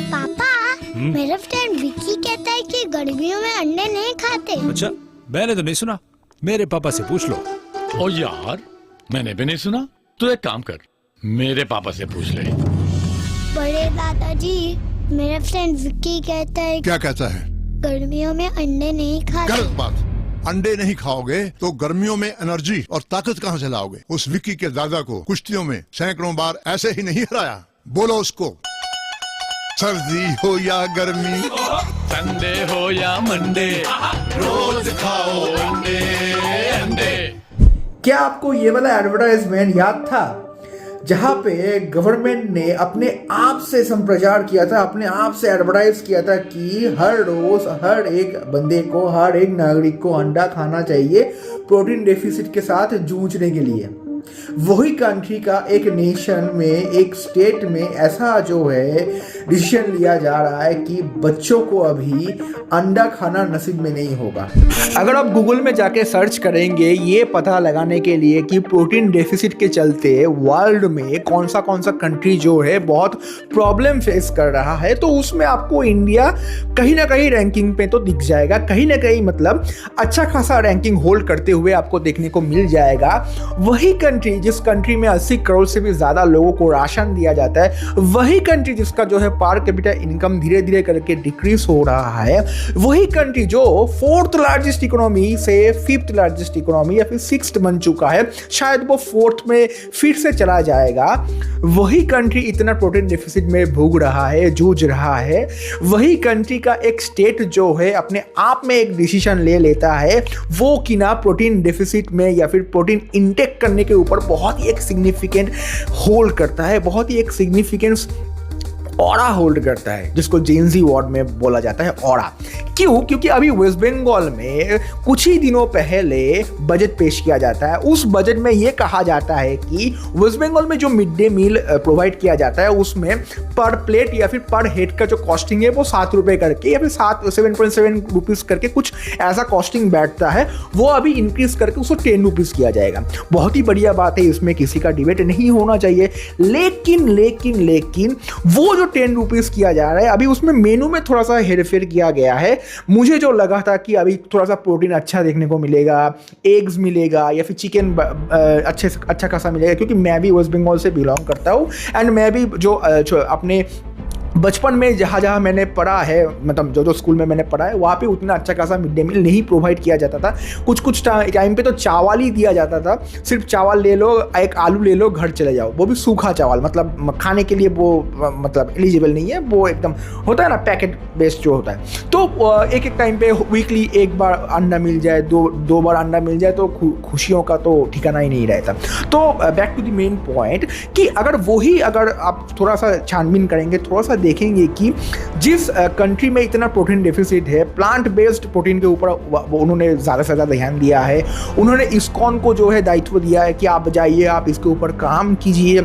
पापा, मेरा फ्रेंड विक्की कहता है कि गर्मियों में अंडे नहीं खाते। अच्छा, मैंने तो नहीं सुना, मेरे पापा से पूछ लो। ओ यार, मैंने भी नहीं सुना। तो एक काम कर, मेरे पापा से पूछ ले। बड़े दादाजी, मेरा फ्रेंड विक्की कहता है। क्या कहता है? गर्मियों में अंडे नहीं खाते। गलत बात। अंडे नहीं खाओगे तो गर्मियों में एनर्जी और ताकत कहाँ से लाओगे? उस विक्की के दादा को कुश्तियों में सैकड़ों बार ऐसे ही नहीं हराया। बोलो उसको, सर्दी हो या गर्मी, संडे हो या मंडे, रोज खाओ अंडे अंडे। क्या आपको ये वाला एडवर्टाइजमेंट याद था जहां पे गवर्नमेंट ने अपने आप से संप्रचार किया था, अपने आप से एडवर्टाइज किया था कि हर रोज हर एक बंदे को, हर एक नागरिक को अंडा खाना चाहिए प्रोटीन डेफिसिट के साथ जूझने के लिए। वही कंट्री का एक नेशन में, एक स्टेट में ऐसा जो है डिसीजन लिया जा रहा है कि बच्चों को अभी अंडा खाना नसीब में नहीं होगा। अगर आप गूगल में जाके सर्च करेंगे ये पता लगाने के लिए कि प्रोटीन डेफिसिट के चलते वर्ल्ड में कौन सा कंट्री जो है बहुत प्रॉब्लम फेस कर रहा है, तो उसमें आपको इंडिया कहीं ना कहीं रैंकिंग पे तो दिख जाएगा, कहीं ना कहीं मतलब अच्छा खासा रैंकिंग होल्ड करते हुए आपको देखने को मिल जाएगा। वही कंट्री जिस कंट्री में 80 करोड़ से भी ज्यादा लोगों को राशन दिया जाता है, वही कंट्री जिसका जो है पर कैपिटा इनकम धीरे धीरे करके डिक्रीज हो रहा है, वही कंट्री जो 4th लार्जेस्ट इकोनॉमी से 5th लार्जेस्ट इकोनॉमी या फिर 6th बन चुका है, शायद वो 4th में फिर से चला जाएगा, वही कंट्री इतना प्रोटीन डेफिसिट में भूग रहा है, जूझ रहा है। वही कंट्री का एक स्टेट जो है अपने आप में एक डिसीजन ले लेता है वो कि ना प्रोटीन डेफिसिट में या फिर प्रोटीन इंटेक करने के ऊपर बहुत ही एक सिग्निफिकेंट होल्ड करता है, बहुत ही एक सिग्निफिकेंट ऑरा होल्ड करता है, जिसको जेनजी वर्ड में बोला जाता है ऑरा। क्यों? क्योंकि अभी वेस्ट बंगाल में कुछ ही दिनों पहले बजट पेश किया जाता है। उस बजट में यह कहा जाता है कि वेस्ट बंगाल में जो मिड डे मील प्रोवाइड किया जाता है उसमें पर प्लेट या फिर पर हेड का जो कॉस्टिंग है वो 7 रुपए करके या फिर 7.7 रुपीज करके कुछ ऐसा कॉस्टिंग बैठता है, वो अभी इंक्रीज करके उसको 10 रुपीज किया जाएगा। बहुत ही बढ़िया बात है, इसमें किसी का डिबेट नहीं होना चाहिए। लेकिन लेकिन लेकिन वो जो 10 रुपीज किया जा रहा है, अभी उसमें मेनू में थोड़ा सा हेरफेर किया गया है। मुझे जो लगा था कि अभी थोड़ा सा प्रोटीन अच्छा देखने को मिलेगा, एग्स मिलेगा या फिर चिकन अच्छा खासा मिलेगा, क्योंकि मैं भी वेस्ट बंगाल से बिलोंग करता हूँ एंड मैं भी जो अपने बचपन में जहाँ मैंने पढ़ा है, मतलब जो स्कूल में मैंने पढ़ा है वहाँ पे उतना अच्छा खासा मिड डे मील नहीं प्रोवाइड किया जाता था। कुछ टाइम पे तो चावल ही दिया जाता था, सिर्फ चावल ले लो, एक आलू ले लो, घर चले जाओ, वो भी सूखा चावल, मतलब खाने के लिए वो मतलब एलिजिबल नहीं है, वो एकदम होता है ना पैकेट बेस्ड जो होता है। तो एक टाइम पे वीकली एक बार अंडा मिल जाए, दो बार अंडा मिल जाए तो खुशियों का तो ठिकाना ही नहीं रहता। तो back to the main point कि अगर आप थोड़ा सा छानबीन करेंगे, थोड़ा सा देखेंगे कि जिस कंट्री में इतना प्रोटीन डेफिसिट है, प्लांट बेस्ड प्रोटीन के ऊपर उन्होंने ज़्यादा से ज़्यादा ध्यान दिया है। उन्होंने इस्कॉन को जो है दायित्व दिया है कि आप जाइए, आप इसके ऊपर काम कीजिए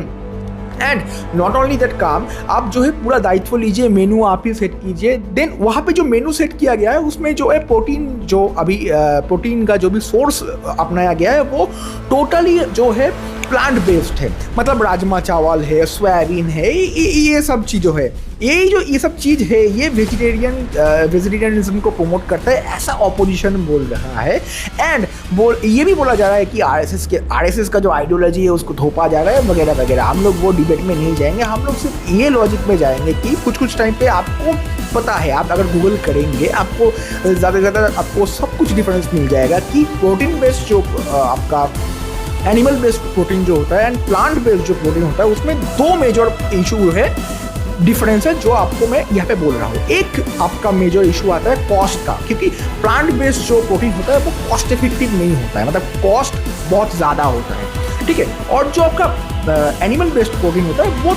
एंड नॉट ओनली दैट काम, आप जो है पूरा दायित्व लीजिए, मेनू आप ही सेट कीजिए। देन वहाँ पे जो मेनू सेट किया गया है उसमें जो है प्रोटीन का जो भी सोर्स अपनाया गया है वो टोटली जो है प्लांट बेस्ड है, मतलब राजमा चावल है, सोयाबीन है, ये सब चीज़ है, ये सब चीज़ है, ये वेजिटेरियनिज्म को प्रमोट करता है, ऐसा ऑपोजिशन बोल रहा है। एंड ये भी बोला जा रहा है कि आरएसएस का जो आइडियोलॉजी है उसको थोपा जा रहा है वगैरह वगैरह। हम लोग वो डिबेट में नहीं जाएंगे, हम लोग सिर्फ ये लॉजिक में जाएंगे कि कुछ टाइम पे आपको पता है, आप अगर गूगल करेंगे आपको ज़्यादा से ज़्यादा आपको सब कुछ डिफरेंस मिल जाएगा कि प्रोटीन बेस्ड जो आपका एनिमल बेस्ड प्रोटीन जो होता है एंड प्लांट बेस्ड जो प्रोटीन होता है उसमें 2 मेजर इशू है, डिफरेंस है जो आपको मैं यहाँ पे बोल रहा हूँ। एक आपका मेजर इशू आता है कॉस्ट का, क्योंकि प्लांट बेस्ड जो प्रोटीन होता है वो कॉस्ट इफेक्टिव नहीं होता है, मतलब कॉस्ट बहुत ज़्यादा होता है, ठीक है। और जो आपका एनिमल बेस्ड प्रोटीन होता है वो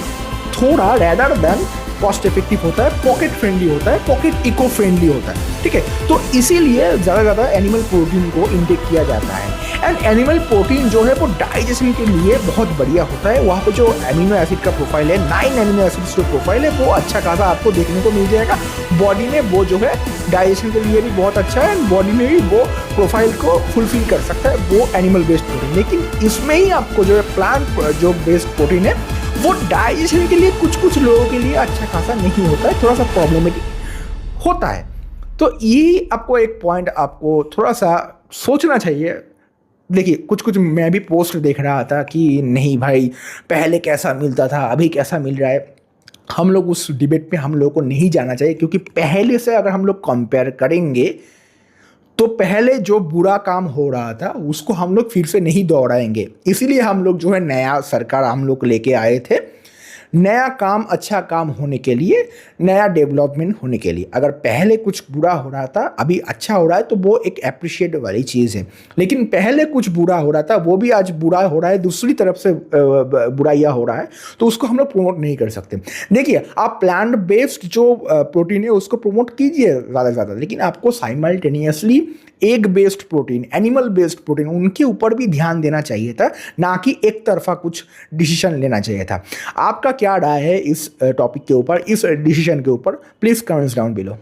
थोड़ा रेदर देन कॉस्ट इफेक्टिव होता है, पॉकेट फ्रेंडली होता है, पॉकेट इको फ्रेंडली होता है, ठीक है। तो इसीलिए ज़्यादा ज़्यादा एनिमल प्रोटीन को इंटेक किया जाता है। एंड एनिमल प्रोटीन जो है वो डाइजेशन के लिए बहुत बढ़िया होता है। वहाँ पे जो एमिनो एसिड का प्रोफाइल है, 9 एमिनो एसिड्स जो प्रोफाइल है वो अच्छा खासा आपको देखने को मिल जाएगा बॉडी में, वो जो है डाइजेशन के लिए भी बहुत अच्छा है एंड बॉडी में भी वो प्रोफाइल को फुलफिल कर सकता है, वो एनिमल बेस्ड प्रोटीन। लेकिन इसमें ही आपको जो है प्लांट जो बेस्ड प्रोटीन है वो डाइजेशन के लिए कुछ कुछ लोगों के लिए अच्छा खासा नहीं होता है, थोड़ा सा प्रॉब्लमेटिक होता है। तो ये आपको एक पॉइंट आपको थोड़ा सा सोचना चाहिए। देखिए कुछ कुछ मैं भी पोस्ट देख रहा था कि नहीं भाई पहले कैसा मिलता था अभी कैसा मिल रहा है। हम लोग उस डिबेट पे हम लोग को नहीं जाना चाहिए, क्योंकि पहले से अगर हम लोग कंपेयर करेंगे तो पहले जो बुरा काम हो रहा था उसको हम लोग फिर से नहीं दोहराएंगे। इसीलिए हम लोग जो है नया सरकार हम लोग लेके आए थे, नया काम अच्छा काम होने के लिए, नया डेवलपमेंट होने के लिए। अगर पहले कुछ बुरा हो रहा था अभी अच्छा हो रहा है तो वो एक अप्रिशिएट वाली चीज़ है। लेकिन पहले कुछ बुरा हो रहा था वो भी आज बुरा हो रहा है, दूसरी तरफ से बुराइयाँ हो रहा है, तो उसको हम लोग प्रमोट नहीं कर सकते। देखिए आप प्लांट बेस्ड जो प्रोटीन है उसको प्रमोट कीजिए ज़्यादा से ज़्यादा, लेकिन आपको simultaneously egg based protein, animal based protein, उनके ऊपर भी ध्यान देना चाहिए था, ना कि एक तरफा कुछ डिसीजन लेना चाहिए था। आपका क्या राय है इस टॉपिक के ऊपर, इस डिसीजन के ऊपर? Please comments down below.